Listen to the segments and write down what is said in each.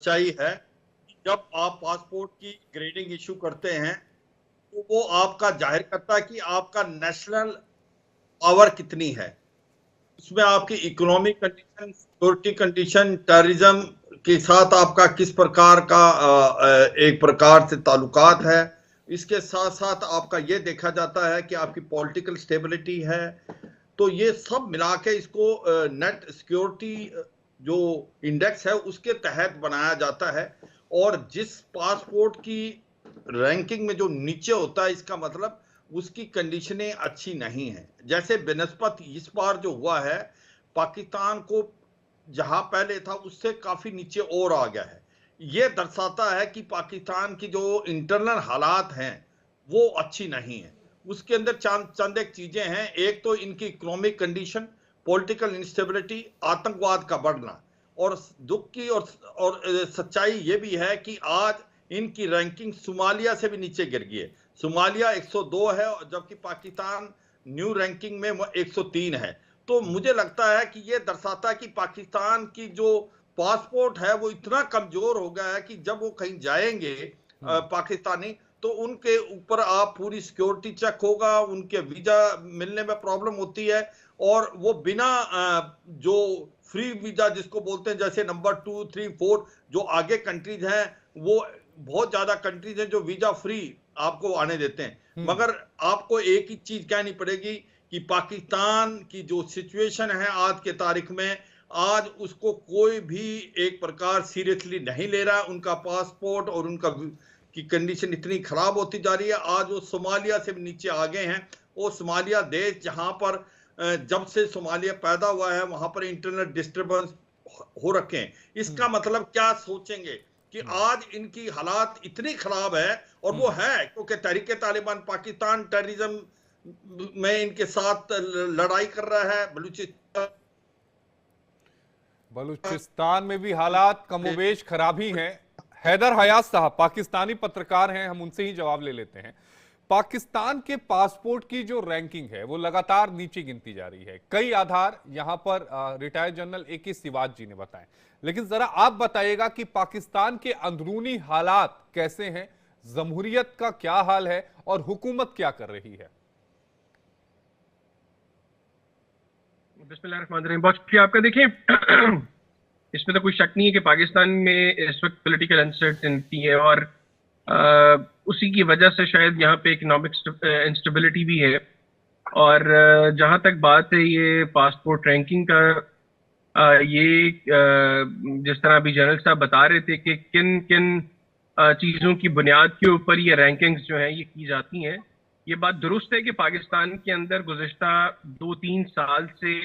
सच्चाई है कि जब आप पासपोर्ट की ग्रेडिंग इशू करते हैं तो वो आपका जाहिर करता है कि आपका नेशनल पावर कितनी है। उसमें आपकी economic condition, security condition, terrorism के साथ आपका किस प्रकार का एक प्रकार से ताल्लुकात है। इसके साथ साथ आपका ये देखा जाता है कि आपकी पॉलिटिकल स्टेबिलिटी है। तो ये सब मिला के इसको नेट सिक्योरिटी जो इंडेक्स है उसके तहत बनाया जाता है। और जिस पासपोर्ट की रैंकिंग में जो नीचे होता है, इसका मतलब उसकी कंडीशनें अच्छी नहीं है। जैसे बनस्पत इस बार जो हुआ है, पाकिस्तान को जहां पहले था उससे काफी नीचे और आ गया है। यह दर्शाता है कि पाकिस्तान की जो इंटरनल हालात हैं वो अच्छी नहीं है। उसके अंदर चंद चंद एक चीजें हैं। एक तो इनकी इकोनॉमिक कंडीशन, पॉलिटिकल इंस्टेबिलिटी, आतंकवाद का बढ़ना। और दुख की और सच्चाई ये भी है कि आज इनकी रैंकिंग सोमालिया से भी नीचे गिर गई है। सोमालिया 102 है जबकि पाकिस्तान न्यू रैंकिंग में 103 है। तो मुझे लगता है कि यह दर्शाता है कि पाकिस्तान की जो पासपोर्ट है वो इतना कमजोर हो गया है कि जब वो कहीं जाएंगे पाकिस्तानी, तो उनके ऊपर आप पूरी सिक्योरिटी चेक होगा, उनके वीजा मिलने में प्रॉब्लम होती है। और वो बिना जो फ्री वीजा जिसको बोलते हैं, जैसे नंबर 2, 3, 4 जो आगे कंट्रीज हैं, वो बहुत ज्यादा कंट्रीज हैं जो वीजा फ्री आपको आने देते हैं। मगर आपको एक ही चीज कहनी पड़ेगी कि पाकिस्तान की जो सिचुएशन है आज के तारीख में, आज उसको कोई भी एक प्रकार सीरियसली नहीं ले रहा। उनका पासपोर्ट और उनका की कंडीशन इतनी खराब होती जा रही है। आज वो सोमालिया से भी नीचे आ गए हैं। वो सोमालिया देश जहां पर जब से सोमालिया पैदा हुआ है वहां पर इंटरनल डिस्टर्बेंस हो रखे हैं। इसका मतलब क्या सोचेंगे कि आज इनकी हालात इतनी खराब है। और वो है क्योंकि तहरीके तालिबान पाकिस्तान टेररिज्म में इनके साथ लड़ाई कर रहा है। बलूचिस्तान में भी हालात कमोबेश खराब ही हैं। हैदर हयात साहब पाकिस्तानी पत्रकार हैं, हम उनसे ही जवाब ले लेते हैं। पाकिस्तान के पासपोर्ट की जो रैंकिंग है वो लगातार नीचे गिनती जा रही है। कई आधार यहां पर रिटायर्ड जनरल AK सिवाज जी ने बताए, लेकिन जरा आप बताइएगा कि पाकिस्तान के अंदरूनी हालात कैसे हैं, जमहूरियत का क्या हाल है और हुकूमत क्या कर रही है। बिस्मिल्लाहिर्रहमानिर्रहीम। बहुत शुक्रिया आपका। देखिए इसमें तो कोई शक नहीं है कि पाकिस्तान में इस वक्त पॉलिटिकल अनसर्टेनिटी है और उसी की वजह से शायद यहाँ पे इकोनॉमिक इंस्टेबिलिटी भी है। और जहाँ तक बात है ये पासपोर्ट रैंकिंग का, ये जिस तरह अभी जनरल साहब बता रहे थे कि किन किन चीज़ों की बुनियाद के ऊपर ये रैंकिंग्स जो हैं ये की जाती हैं, ये बात दुरुस्त है कि पाकिस्तान के अंदर गुज़िश्ता 2-3 साल से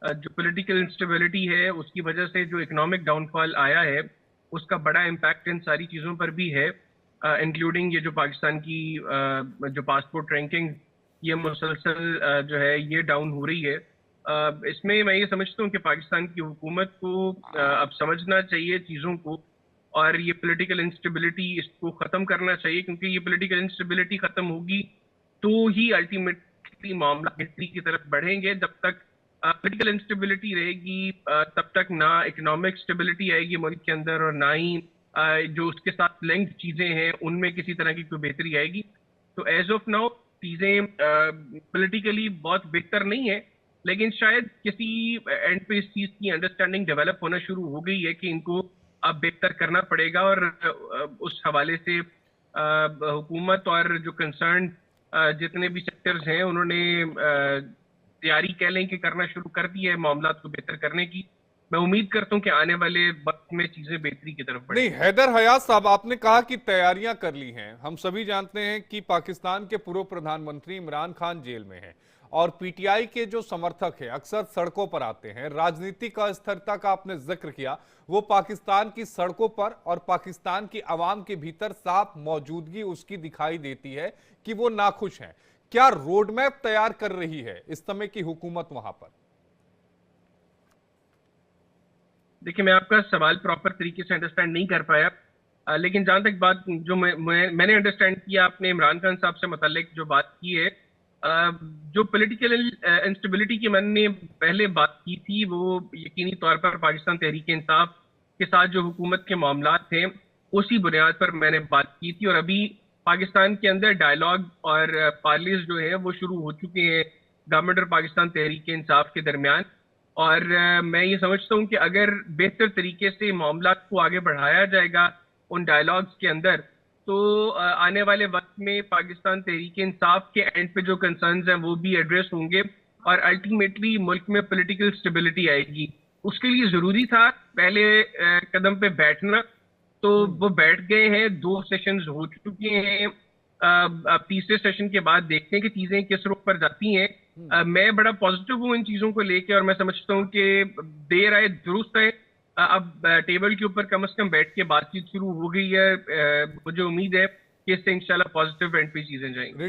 जो पॉलिटिकल इंस्टेबिलिटी है उसकी वजह से जो इकोनॉमिक डाउनफॉल आया है उसका बड़ा इम्पैक्ट इन सारी चीज़ों पर भी है, इंक्लूडिंग ये जो पाकिस्तान की जो पासपोर्ट रैंकिंग ये मुसलसल जो है ये डाउन हो रही है। इसमें मैं ये समझता हूँ कि पाकिस्तान की हुकूमत को अब समझना चाहिए चीज़ों को और ये पॉलिटिकल इंस्टेबिलिटी इसको ख़त्म करना चाहिए, क्योंकि ये पॉलिटिकल इंस्टेबिलिटी ख़त्म होगी तो ही अल्टीमेटली मामला बेहतरी की तरफ बढ़ेंगे। जब तक पॉलिटिकल इंस्टेबिलिटी रहेगी तब तक ना इकोनॉमिक स्टेबिलिटी आएगी मुल्क के अंदर और ना ही जो उसके साथ लिंक्ड चीज़ें हैं उनमें किसी तरह की कोई बेहतरी आएगी। तो एज ऑफ नाउ चीज़ें पॉलिटिकली बहुत बेहतर नहीं है, लेकिन शायद किसी एंड पे इस चीज़ की अंडरस्टैंडिंग डेवलप होना शुरू हो गई है कि इनको अब बेहतर करना पड़ेगा। और उस हवाले से हुकूमत और जो कंसर्न जितने भी सेक्टर्स हैं उन्होंने तैयारी कह लें कि करना शुरू कर दी है मामला को बेहतर करने की। मैं उम्मीद करता हूं कि आने वाले वक्त में चीजें बेहतरी की तरफ बढ़ेंगी। नहीं, हैदर हयात साहब आपने कहा कि तैयारियां कर ली हैं। हम सभी जानते हैं कि पाकिस्तान के पूर्व प्रधानमंत्री इमरान खान जेल में हैं और PTI के जो समर्थक हैं अक्सर सड़कों पर आते हैं। राजनीतिक अस्थिरता का आपने जिक्र किया, वो पाकिस्तान की सड़कों पर और पाकिस्तान की आवाम के भीतर साफ मौजूदगी उसकी दिखाई देती है कि वो नाखुश हैं। क्या रोडमैप तैयार कर रही है इस समय की हुकूमत वहां पर? देखिए मैं आपका सवाल प्रॉपर तरीके से अंडरस्टैंड नहीं कर पाया, लेकिन जहां तक बात जो मैंने अंडरस्टैंड किया, आपने इमरान खान साहब से मुताल्लिक जो बात की है, जो पॉलिटिकल इंस्टेबिलिटी की मैंने पहले बात की थी वो यकीनी तौर पर पाकिस्तान तहरीक इंसाफ के साथ जो हुकूमत के मामलात थे उसी बुनियाद पर मैंने बात की थी। और अभी पाकिस्तान के अंदर डायलॉग और पार्लेज जो है वो शुरू हो चुके हैं गवर्नमेंट और पाकिस्तान तहरीक इंसाफ के दरमियान। और मैं ये समझता हूँ कि अगर बेहतर तरीके से मामला को आगे बढ़ाया जाएगा उन डायलॉग्स के अंदर, तो आने वाले वक्त में पाकिस्तान तहरीक इंसाफ के एंड पे जो कंसर्न्स हैं वो भी एड्रेस होंगे और अल्टीमेटली मुल्क में पॉलिटिकल स्टेबिलिटी आएगी। उसके लिए जरूरी था पहले कदम पे बैठना, तो वो बैठ गए हैं। 2 सेशंस हो चुके हैं। अब तीसरे सेशन के बाद देखते हैं कि चीजें किस रुख पर जाती हैं। मैं बड़ा पॉजिटिव हूँ इन चीजों को लेके और मैं समझता हूँ कि देर आए दुरुस्त है। अब टेबल के ऊपर कम से कम बैठ के बातचीत शुरू हो गई है। मुझे उम्मीद है कि इससे इंशाल्लाह पॉजिटिव एंड पे चीजें जाएंगी।